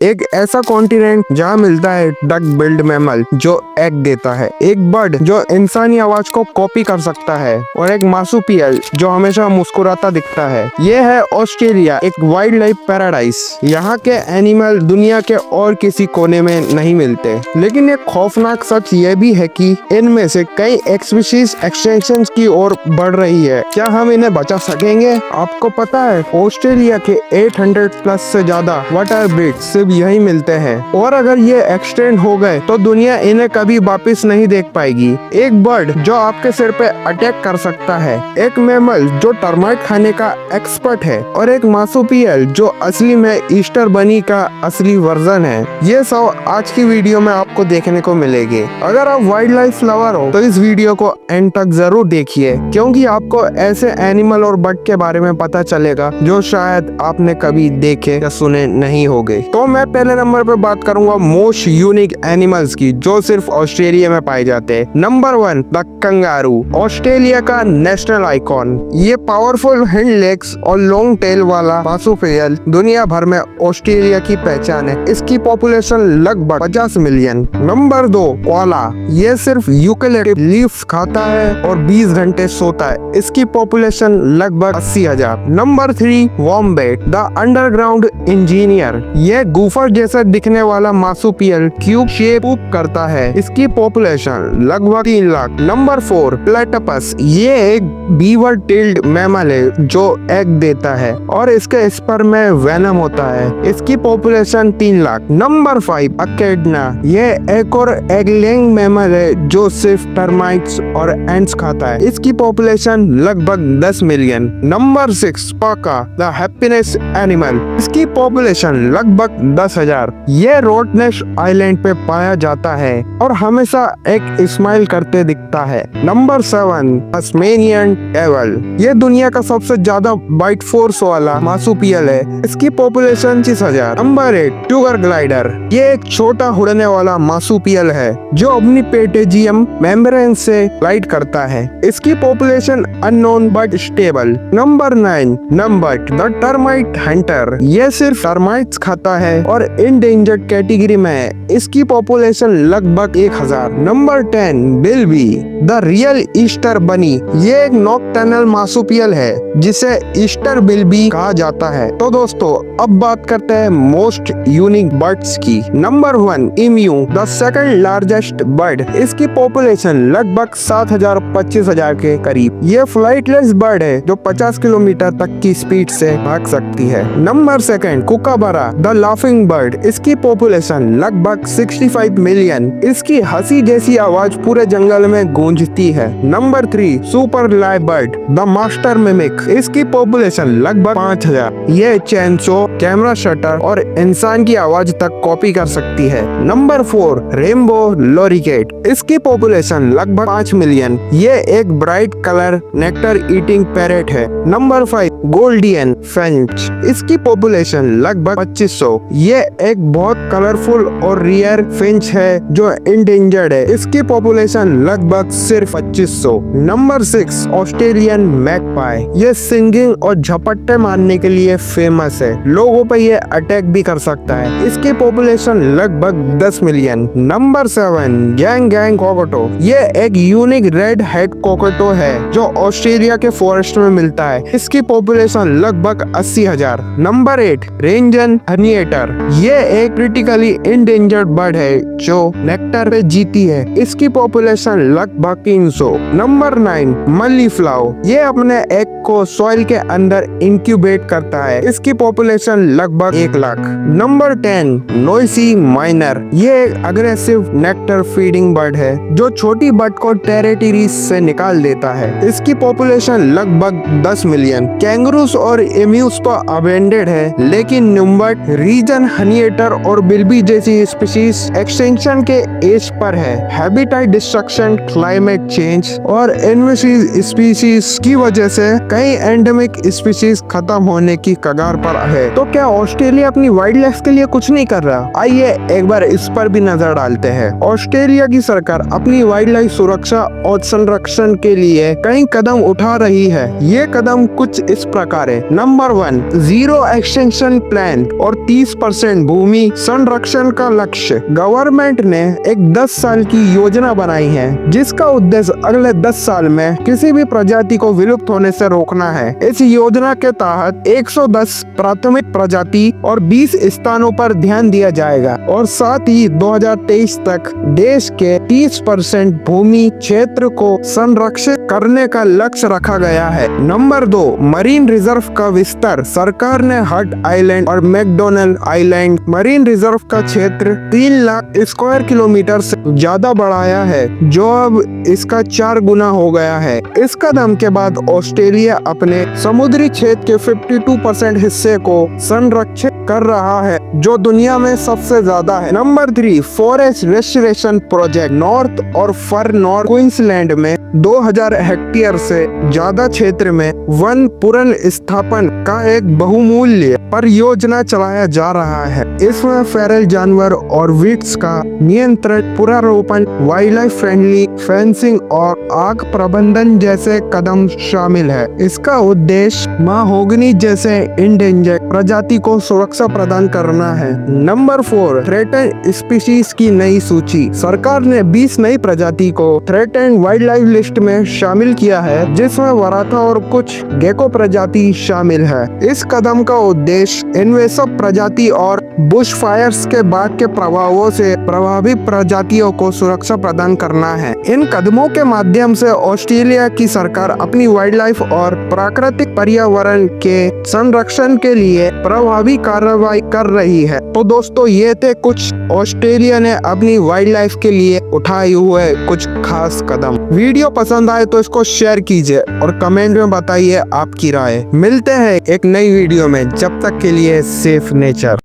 एक ऐसा कॉन्टिनेंट जहाँ मिलता है डक बिल्ड मैमल जो एग देता है, एक बर्ड जो इंसानी आवाज को कॉपी कर सकता है और एक मार्सुपियल जो हमेशा मुस्कुराता दिखता है। ये है ऑस्ट्रेलिया, एक वाइल्ड लाइफ पैराडाइज। यहाँ के एनिमल दुनिया के और किसी कोने में नहीं मिलते। लेकिन एक खौफनाक सच ये भी है कि इनमें से कई स्पीशीज एक्सटेंशन की ओर बढ़ रही है। क्या हम इन्हें बचा सकेंगे? आपको पता है ऑस्ट्रेलिया के 800 प्लस से ज्यादा वाटर ब्रीड्स सिर्फ यही मिलते हैं और अगर ये एक्सटेंड हो गए तो दुनिया इन्हें कभी वापस नहीं देख पाएगी। एक बर्ड जो आपके सिर पे अटैक कर सकता है, एक मैमल जो टर्माइट खाने का एक्सपर्ट है और एक मार्सुपियल जो असली में ईस्टर बनी का असली वर्जन है। ये सब आज की वीडियो में आपको देखने को मिलेगी। अगर आप वाइल्ड लाइफ लवर हो तो इस वीडियो को एंड तक जरूर देखिए, क्योंकि आपको ऐसे एनिमल और बर्ड के बारे में पता चलेगा जो शायद आपने कभी देखे या सुने नहीं होंगे। तो मैं पहले नंबर पे बात करूंगा मोस्ट यूनिक एनिमल्स की जो सिर्फ ऑस्ट्रेलिया में पाए जाते हैं। नंबर 1 द कंगारू, ऑस्ट्रेलिया का नेशनल आइकॉन। ये पावरफुल हिंड लेग्स और लॉन्ग टेल वाला मार्सुपियल दुनिया भर में ऑस्ट्रेलिया की पहचान है। इसकी पॉपुलेशन लगभग 50 मिलियन। नंबर 2 कोआला, ये सिर्फ यूकेलिप्टस लीफ खाता है और 20 घंटे सोता है। इसकी पॉपुलेशन लगभग 80,000। Number 3 wombat, the underground engineer. ये गुफा जैसा दिखने वाला मार्सुपियल क्यूब शेप करता है। इसकी पॉपुलेशन लगभग 3 लाख। नंबर 4 प्लेटपस, ये एक बीवर टेल्ड मैमल है जो एग देता है और इसके स्पर्म में वेनम होता है। इसकी पॉपुलेशन 3 लाख। नंबर 5 अकेडना, ये एक और एग लेइंग मैमल है जो सिर्फ टर्माइट्स और एंट्स खाता है। इसकी पॉपुलेशन लगभग 10 मिलियन। नंबर 6 पाका, द हैप्पीनेस एनिमल। इसकी पॉपुलेशन लगभग 10,000। ये रोटनेस आइलैंड पे पाया जाता है और हमेशा एक स्माइल करते दिखता है। नंबर 7 तस्मेनियन डेविल, ये दुनिया का सबसे ज्यादा बाइट फोर्स वाला मार्सुपियल है। इसकी पॉपुलेशन 30,000। नंबर 8 शुगर ग्लाइडर, ये एक छोटा उड़ने वाला मार्सुपियल है जो अपनी पेटेजियम मेम्ब्रेन से ग्लाइड करता है। इसकी population unknown but stable. Number 9 number the termite Hunter, ये सिर्फ टर्माइट्स खाता है और इंडेंजर्ड कैटेगरी में है। इसकी पॉपुलेशन लगभग 1,000। नंबर 10 बिल्बी, द रियल ईस्टर बनी, ये एक नॉकटर्नल मार्सुपियल है जिसे ईस्टर बिल्बी कहा जाता है। तो दोस्तों अब बात करते हैं मोस्ट यूनिक बर्ड्स की। Number 1 emu, the second largest bird. इसकी पॉपुलेशन लगभग 7,000 25,000 के करीब। ये फ्लाइटलेस बर्ड है जो 50 किलोमीटर तक की स्पीड से भाग सकती है। Number 2 kookaburra, the laughing bird. इसकी पॉपुलेशन लगभग 65 मिलियन। इसकी हंसी जैसी आवाज पूरे जंगल में गूंजती है। Number 3 super live bird, the master mimic. इसकी पॉपुलेशन लगभग 5,000। ये चैनसो, कैमरा शटर और इंसान की आवाज तक कॉपी कर सकती है। नंबर 4 रेनबो लोरिकेट, इसकी पॉपुलेशन लगभग 5 मिलियन। ये एक bright colour nectar eating parrot है। नंबर 5 गोल्डियन फिंच, इसकी पॉपुलेशन लगभग 2500। ये एक बहुत कलरफुल और रियर फिंच है जो इंडेंजर्ड है। इसकी पॉपुलेशन लगभग सिर्फ 2500। नंबर 6 ऑस्ट्रेलियन मैगपाई, ये सिंगिंग और झपट्टे मारने के लिए फेमस है। लोगों पे ये अटैक भी कर सकता है। इसकी पॉपुलेशन लगभग 10 मिलियन। नंबर 7 गैंग गैंग कोकोटो, ये एक यूनिक रेड हेड कोकोटो है जो ऑस्ट्रेलिया के फॉरेस्ट में मिलता है। इसकी पॉपुलेशन लगभग 80,000। नंबर 8 रेंजन हनिएटर, ये एक क्रिटिकली इंडेंजर्ड बर्ड है जो नेक्टर पे जीती है। इसकी पॉपुलेशन लगभग 300। नंबर 9 मली फ्लाउ, ये अपने एग को सॉइल के अंदर इंक्यूबेट करता है। इसकी पॉपुलेशन लगभग 1 लाख। नंबर 10 नोइसी माइनर, ये एक अग्रेसिव नेक्टर फीडिंग बर्ड है जो छोटी बर्ड को टेरिटरी से निकाल देता है। इसकी पॉपुलेशन लगभग 10 मिलियन। कैंगरूस और एम्यूज तो अबेंडेड है, लेकिन न्यूम्बर्ट रीजन हनिएटर और बिल्बी जैसी स्पीशीज एक्सटेंशन के एज पर है। हैबिटेट डिस्ट्रक्शन, क्लाइमेट चेंज और इन्वेसिव स्पीशीज की वजह से कई एंडेमिक स्पीशीज खत्म होने की कगार पर है। तो क्या ऑस्ट्रेलिया अपनी वाइल्ड लाइफ के लिए कुछ नहीं कर रहा? आइए एक बार इस पर भी नजर डालते हैं। ऑस्ट्रेलिया की सरकार अपनी वाइल्ड लाइफ सुरक्षा और संरक्षण के लिए कई कदम उठा रही है। ये कदम कुछ इस प्रकार है। नंबर 1 जीरो एक्सटेंशन प्लान और 30% भूमि संरक्षण का लक्ष्य। गवर्नमेंट ने एक 10 साल की योजना बनाई है जिसका उद्देश्य अगले 10 साल में किसी भी प्रजाति को विलुप्त होने से रोकना है। इस योजना के तहत 110 प्राथमिक प्रजाति और 20 स्थानों पर ध्यान दिया जाएगा और साथ ही 2023 तक देश के 30% भूमि क्षेत्र को संरक्षित करने का लक्ष्य रखा गया है। नंबर 2, मरीन रिजर्व का विस्तार। सरकार ने हट आइलैंड और मैकडोनल्ड आइलैंड मरीन रिजर्व का क्षेत्र 3 लाख स्क्वायर किलोमीटर से ज्यादा बढ़ाया है, जो अब इसका 4 गुना हो गया है। इस कदम के बाद ऑस्ट्रेलिया अपने समुद्री क्षेत्र के 52% हिस्से को संरक्षित कर रहा है, जो दुनिया में सबसे ज्यादा है। Number 3, forest restoration project. North और फर नॉर्थ क्वींसलैंड में 2000 हेक्टेयर से ज्यादा क्षेत्र में वन पुनर्स्थापन का एक बहुमूल्य परियोजना चलाया जा रहा है। इसमें फेरल जानवर और वीड्स का नियंत्रण, पुनर्रोपण, वाइल्ड लाइफ फ्रेंडली फेंसिंग और आग प्रबंधन जैसे कदम शामिल है। इसका उद्देश्य महोगनी जैसे इंडेंजर्ड प्रजाति को सुरक्षा प्रदान करना है। नंबर 4, थ्रेटन स्पीशीज की नई सूची। सरकार ने 20 नई प्रजाति को थ्रेटन वाइल्ड लाइफ लिस्ट में शामिल किया है, जिसमें वराथा और कुछ गेको प्रजाति शामिल है। इस कदम का उद्देश्य इनवेसिव प्रजाति और बुश फायर्स के बाद के प्रभावों से प्रभावित प्रजातियों को सुरक्षा प्रदान करना है। इन कदमों के माध्यम से ऑस्ट्रेलिया की सरकार अपनी वाइल्ड लाइफ और प्राकृतिक पर्यावरण के संरक्षण के लिए प्रभावी कार्रवाई कर रही है। तो दोस्तों, ये थे कुछ ऑस्ट्रेलिया ने अपनी वाइल्ड लाइफ के लिए उठाए हुए कुछ खास कदम। वीडियो पसंद आए तो इसको शेयर कीजिए और कमेंट में बताइए आपकी राय। मिलते हैं एक नई वीडियो में, जब तक के लिए सेफ नेचर।